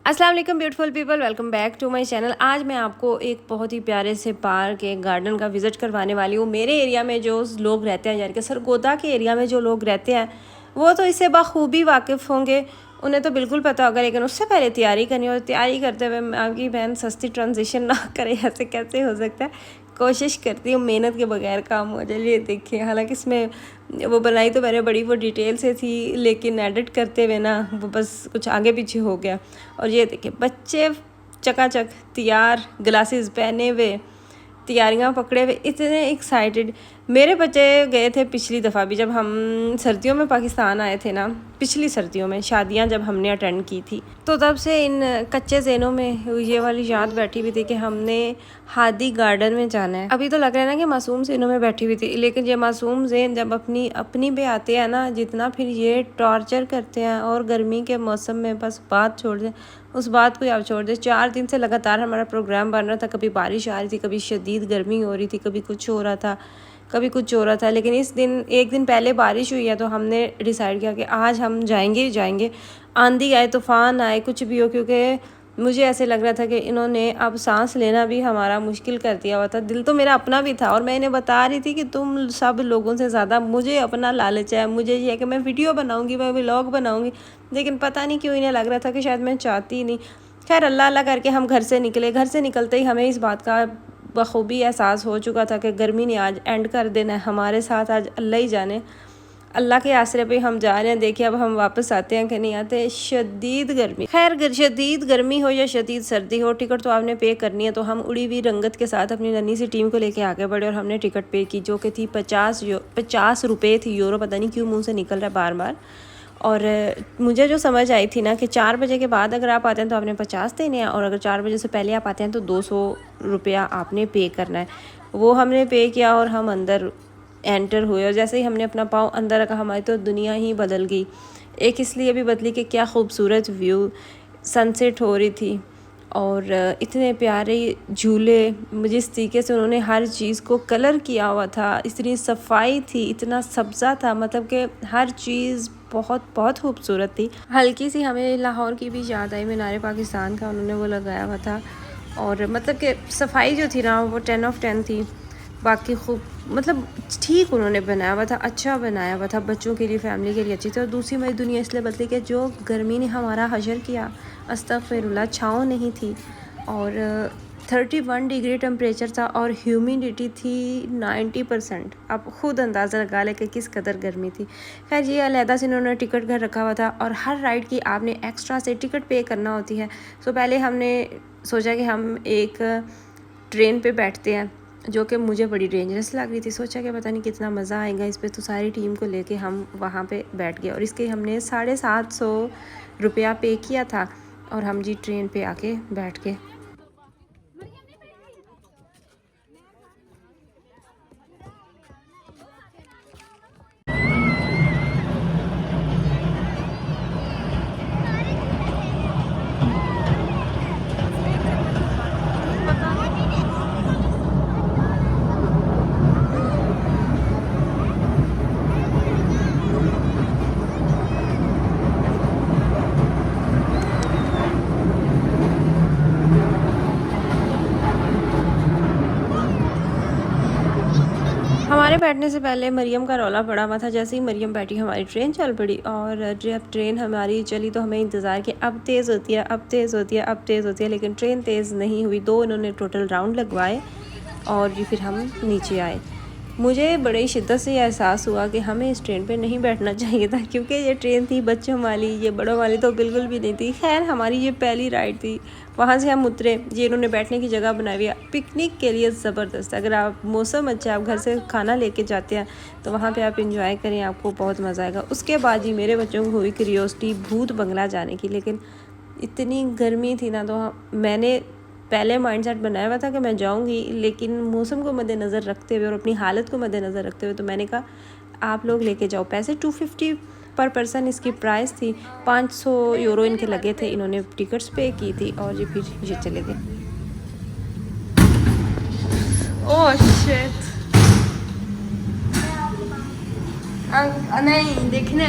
अस्सलाम वालेकुम beautiful people, welcome back to my channel. आज मैं आपको एक बहुत ही प्यारे से पार्क, एक गार्डन का विज़िट करवाने वाली हूँ। मेरे एरिया में जो लोग रहते हैं, यानी कि सरगोदा के एरिया में जो लोग रहते हैं वो तो इससे बखूबी वाकिफ़ होंगे, उन्हें तो बिल्कुल पता होगा। लेकिन उससे पहले तैयारी करनी और तैयारी करते हुए आपकी बहन सस्ती ट्रांजिशन ना करे, ऐसे कैसे हो सकता है। कोशिश करती हूँ मेहनत के बगैर काम हो जाए। ये देखिए, हालांकि इसमें वो बनाई तो मैंने बड़ी वो डिटेल से थी, लेकिन एडिट करते हुए ना वो बस कुछ आगे पीछे हो गया। और ये देखिए, बच्चे चकाचक तैयार, ग्लासेस पहने हुए, तैयारियां पकड़े हुए, इतने एक्साइटेड। मेरे बच्चे गए थे पिछली दफ़ा भी, जब हम सर्दियों में पाकिस्तान आए थे ना, पिछली सर्दियों में शादियां जब हमने अटेंड की थी, तो तब से इन कच्चे ज़हनों में ये वाली याद बैठी हुई थी कि हमने हादी गार्डन में जाना है। अभी तो लग रहा है ना कि मासूम ज़हनों में बैठी हुई थी, लेकिन ये मासूम ज़हन जब अपनी पे आते हैं ना, जितना फिर ये टॉर्चर करते हैं। और गर्मी के मौसम में बस बात छोड़ दें, उस बात को आप छोड़ दें। 4 दिन से लगातार हमारा प्रोग्राम बन रहा था, कभी बारिश आ रही थी, कभी शदीद गर्मी हो रही थी, कभी कुछ हो रहा था, कभी कुछ हो रहा था। लेकिन इस दिन, एक दिन पहले बारिश हुई है, तो हमने डिसाइड किया कि आज हम जाएंगे ही जाएंगे। आंधी आए, तूफ़ान आए, कुछ भी हो, क्योंकि मुझे ऐसे लग रहा था कि इन्होंने अब सांस लेना भी हमारा मुश्किल कर दिया हुआ था। दिल तो मेरा अपना भी था, और मैं इन्हें बता रही थी कि तुम सब लोगों से ज़्यादा मुझे अपना लालच है, मुझे ये है कि मैं वीडियो बनाऊंगी, मैं व्लॉग बनाऊंगी। लेकिन पता नहीं क्यों इन्हें लग रहा था कि शायद मैं चाहती ही नहीं। खैर, अल्लाह अल्लाह करके हम घर से निकले। घर से निकलते ही हमें इस बात का बखूबी एहसास हो चुका था कि गर्मी ने आज एंड कर देना है हमारे साथ। आज अल्लाह ही जाने, अल्लाह के आसरे पे हम जा रहे हैं। देखिए अब हम वापस आते हैं कि नहीं आते। शदीद गर्मी, खैर शदीद गर्मी हो या शदीद सर्दी हो, टिकट तो आपने पे करनी है। तो हम उड़ी हुई रंगत के साथ अपनी नन्ही सी टीम को लेके आगे बढ़े, और हमने टिकट पे की, जो कि थी 50 रुपये थी। यूरो पता नहीं क्यों मुँह से निकल रहा है बार बार। और मुझे जो समझ आई थी ना कि 4 बजे के बाद अगर आप आते हैं तो आपने 50 देने हैं, और अगर 4 बजे से पहले आप आते हैं तो 200 रुपया आपने पे करना है। वो हमने पे किया और हम अंदर एंटर हुए, और जैसे ही हमने अपना पाँव अंदर रखा, हमारी तो दुनिया ही बदल गई। एक इसलिए भी बदली कि क्या खूबसूरत व्यू, सनसेट हो रही थी, और इतने प्यारे झूले, जिस तरीके से उन्होंने हर चीज़ को कलर किया हुआ था, इतनी सफाई थी, इतना सब्ज़ा था, मतलब कि हर चीज़ बहुत बहुत खूबसूरत थी। हल्की सी हमें लाहौर की भी याद आई, मीनार पाकिस्तान का उन्होंने वो लगाया हुआ था। और मतलब कि सफाई जो थी ना, वो 10 ऑफ 10 थी। बाकी खूब, मतलब ठीक उन्होंने बनाया हुआ था, अच्छा बनाया हुआ था, बच्चों के लिए, फैमिली के लिए अच्छी थी। और दूसरी मेरी दुनिया इसलिए बदली कि जो गर्मी ने हमारा हशर किया, अस्तगफिरुल्लाह, छाँव नहीं थी, और 31 डिग्री टेम्परेचर था, और ह्यूमिडिटी थी 90%। आप खुद अंदाज़ा लगा लें कि किस कदर गर्मी थी। खैर, ये अलहदा से इन्होंने टिकट घर रखा हुआ था, और हर राइड की आपने एक्स्ट्रा से टिकट पे करना होती है। सो पहले हमने सोचा कि हम एक ट्रेन पे बैठते हैं, जो कि मुझे बड़ी डेंजरस लग रही थी। सोचा कि पता नहीं कितना मज़ा आएगा इस पे, तो सारी टीम को लेके हम वहाँ पे बैठ गए, और इसके हमने 750 रुपया पे किया था, और हम जी ट्रेन पे आके बैठ गए। हमारे बैठने से पहले मरियम का रौला पड़ा हुआ था। जैसे ही मरियम बैठी, हमारी ट्रेन चल पड़ी, और जब ट्रेन हमारी चली तो हमें इंतज़ार कि अब तेज़ होती है, अब तेज़ होती है, अब तेज़ होती है, लेकिन ट्रेन तेज़ नहीं हुई। 2 इन्होंने टोटल राउंड लगवाए, और ये फिर हम नीचे आए। मुझे बड़ी शिद्दत से एहसास हुआ कि हमें इस ट्रेन पे नहीं बैठना चाहिए था, क्योंकि ये ट्रेन थी बच्चों वाली, ये बड़ों वाली तो बिल्कुल भी नहीं थी। खैर, हमारी ये पहली राइड थी। वहाँ से हम उतरे, ये इन्होंने बैठने की जगह बनाई हुई है, पिकनिक के लिए ज़बरदस्त। अगर आप, मौसम अच्छा है, आप घर से खाना लेके जाते हैं तो वहाँ पे आप इंजॉय करें, आपको बहुत मज़ा आएगा। उसके बाद ही मेरे बच्चों को हुई क्यूरियोसिटी भूत बंगला जाने की, लेकिन इतनी गर्मी थी ना, तो मैंने पहले माइंडसेट बनाया हुआ था कि मैं जाऊंगी, लेकिन मौसम को मद्देनज़र रखते हुए और अपनी हालत को मद्देनज़र रखते हुए, तो मैंने कहा आप लोग लेके जाओ। पैसे 250 पर पर्सन इसकी प्राइस थी। 500 यूरो इनके लगे थे, इन्होंने टिकट्स पे की थी, और ये फिर ये चले गए। ओह शिट, नहीं देखने।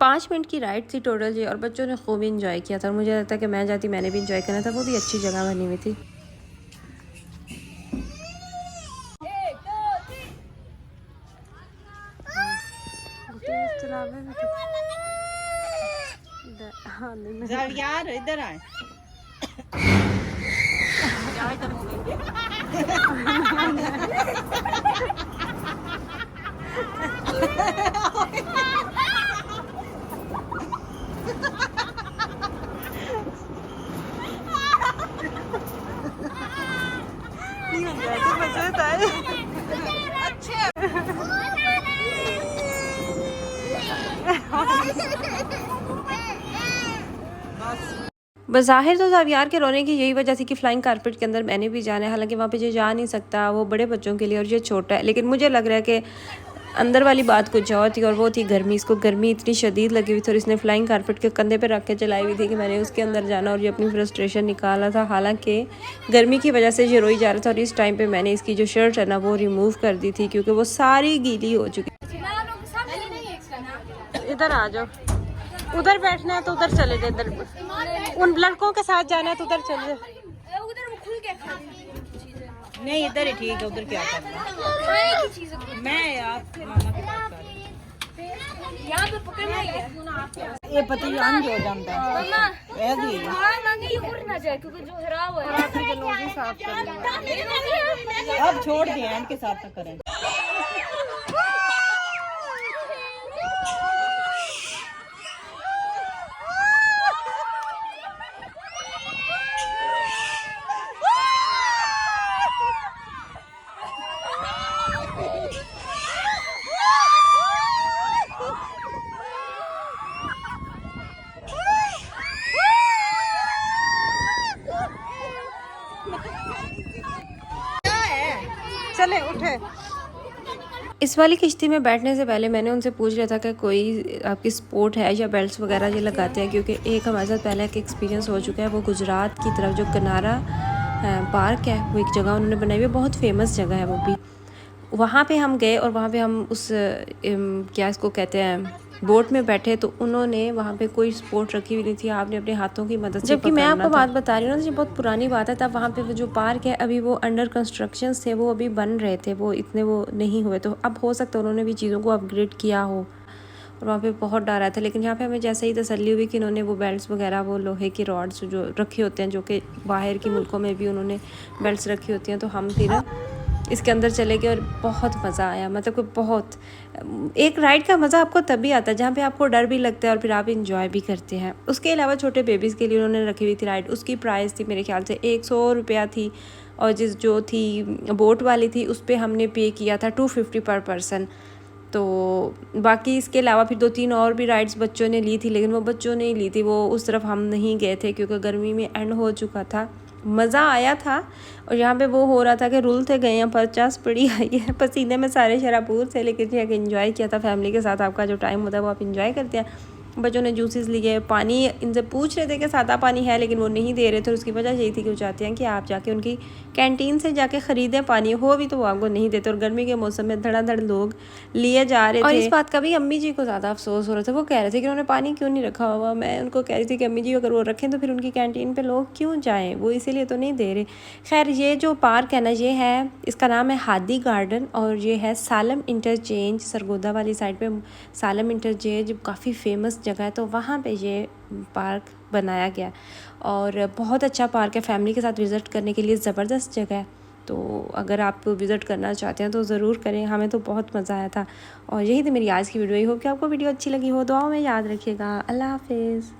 5 मिनट की राइड थी टोटल जी, और बच्चों ने खूब इंजॉय किया था। मुझे लगता है कि मैं जाती मैंने भी इंजॉय करना था। वो भी अच्छी जगह बनी हुई थी। यार इधर आए। बज़ाहिर तो ज़ावियार के रोने की यही वजह थी कि फ्लाइंग कारपेट के अंदर मैंने भी जाना है, हालांकि वहाँ पे जो जा नहीं सकता, वो बड़े बच्चों के लिए और ये छोटा है। लेकिन मुझे लग रहा है कि अंदर वाली बात कुछ और थी, और वो थी गर्मी। इसको गर्मी इतनी शदीद लगी हुई थी और इसने फ्लाइंग कारपेट के कंधे पे रख के चलाई हुई थी कि मैंने उसके अंदर जाना और ये अपनी फ्रस्ट्रेशन निकाला था। हालांकि गर्मी की वजह से ये रोई जा रहा था, और इस टाइम पे मैंने इसकी जो शर्ट है ना वो रिमूव कर दी थी, क्योंकि वो सारी गीली हो चुकी। इधर आ जाओ, उधर बैठना है तो उधर चले जाए, इधर उन लड़कों के साथ जाना है तो उधर चले जाए। नहीं इधर ही ठीक है, उधर क्या करना। मैं यार मामा के पास आ रही यहाँ पे पकड़ना ही है। ये पति अंज हो जाता है ऐसे ही। ये उड़ना चाहिए क्योंकि जो खराब हो अब छोड़ दिए एंड के साथ तक करें। चले उठे। इस वाली किश्ती में बैठने से पहले मैंने उनसे पूछ लिया था कि कोई आपकी स्पोर्ट है या बेल्ट्स वगैरह ये लगाते हैं, क्योंकि एक हमारे साथ पहले एक एक्सपीरियंस हो चुका है। वो गुजरात की तरफ जो कनारा पार्क है, वो एक जगह उन्होंने बनाई हुई है, बहुत फेमस जगह है वो भी। वहाँ पे हम गए और वहाँ पे हम उस क्या इसको कहते हैं बोट में बैठे, तो उन्होंने वहाँ पे कोई स्पोर्ट रखी हुई नहीं थी, आपने अपने हाथों की मदद से। जबकि मैं आपको बात बता रही हूँ ना, ये बहुत पुरानी बात है। तब वहाँ पे वो जो पार्क है अभी वो अंडर कंस्ट्रक्शन थे, वो अभी बन रहे थे, वो इतने वो नहीं हुए। तो अब हो सकता है उन्होंने भी चीज़ों को अपग्रेड किया हो, और वहाँ पे बहुत डर आया था। लेकिन यहाँ पे हमें जैसे ही तसल्ली हुई कि इन्होंने वो बेल्ट्स वगैरह, वो लोहे की रॉड्स जो रखे होते हैं, जो कि बाहर के मुल्कों में भी उन्होंने बेल्ट्स रखी होती हैं, तो हम फिर इसके अंदर चले गए और बहुत मज़ा आया। मतलब कि बहुत, एक राइड का मज़ा आपको तभी आता है जहाँ पे आपको डर भी लगता है और फिर आप इंजॉय भी करते हैं। उसके अलावा छोटे बेबीज़ के लिए उन्होंने रखी हुई थी राइड, उसकी प्राइस थी मेरे ख्याल से 100 रुपया थी, और जो थी बोट वाली थी उस पर हमने पे किया था 250 पर पर्सन। तो बाकी इसके अलावा फिर 2-3 और भी राइड्स बच्चों ने ली थी, लेकिन वो बच्चों ने ही ली थी, वो उस तरफ हम नहीं गए थे क्योंकि गर्मी में एंड हो चुका था। मज़ा आया था, और यहाँ पे वो हो रहा था कि रुलते गए हैं, 50 पड़ी आई है, पसीने में सारे शराबूर थे। लेकिन ये इंजॉय किया था फैमिली के साथ। आपका जो टाइम होता है वो आप इंजॉय करते हैं। बच्चों ने जूसेस लिए, पानी इनसे पूछ रहे थे कि सादा पानी है, लेकिन वो नहीं दे रहे थे। उसकी वजह यही थी कि वो चाहते हैं कि आप जाके उनकी कैंटीन से जाके ख़रीदें पानी, हो भी तो वो आपको नहीं देते। और गर्मी के मौसम में धड़ाधड़ लोग लिए जा रहे थे। और इस बात का भी अम्मी जी को ज़्यादा अफसोस हो रहा था। वो कह रहे थे कि उन्होंने पानी क्यों नहीं रखा हुआ। मैं उनको कह रही थी कि अम्मी जी अगर वो रखें तो फिर उनकी कैंटीन पर लोग क्यों जाएँ, वो इसीलिए तो नहीं दे रहे। खैर, ये जो पार्क है ना, ये है, इसका नाम है हादी गार्डन, और ये है सालम इंटरचेंज, सरगोदा वाली साइड पे सालम इंटरचेंज काफ़ी फेमस जगह है, तो वहाँ पे ये पार्क बनाया गया। और बहुत अच्छा पार्क है, फैमिली के साथ विज़िट करने के लिए ज़बरदस्त जगह है। तो अगर आप विज़िट करना चाहते हैं तो ज़रूर करें, हमें तो बहुत मज़ा आया था। और यही थी मेरी आज की वीडियो। आई होप कि आपको वीडियो अच्छी लगी हो। दुआओं में याद रखिएगा। अल्लाह हाफिज़।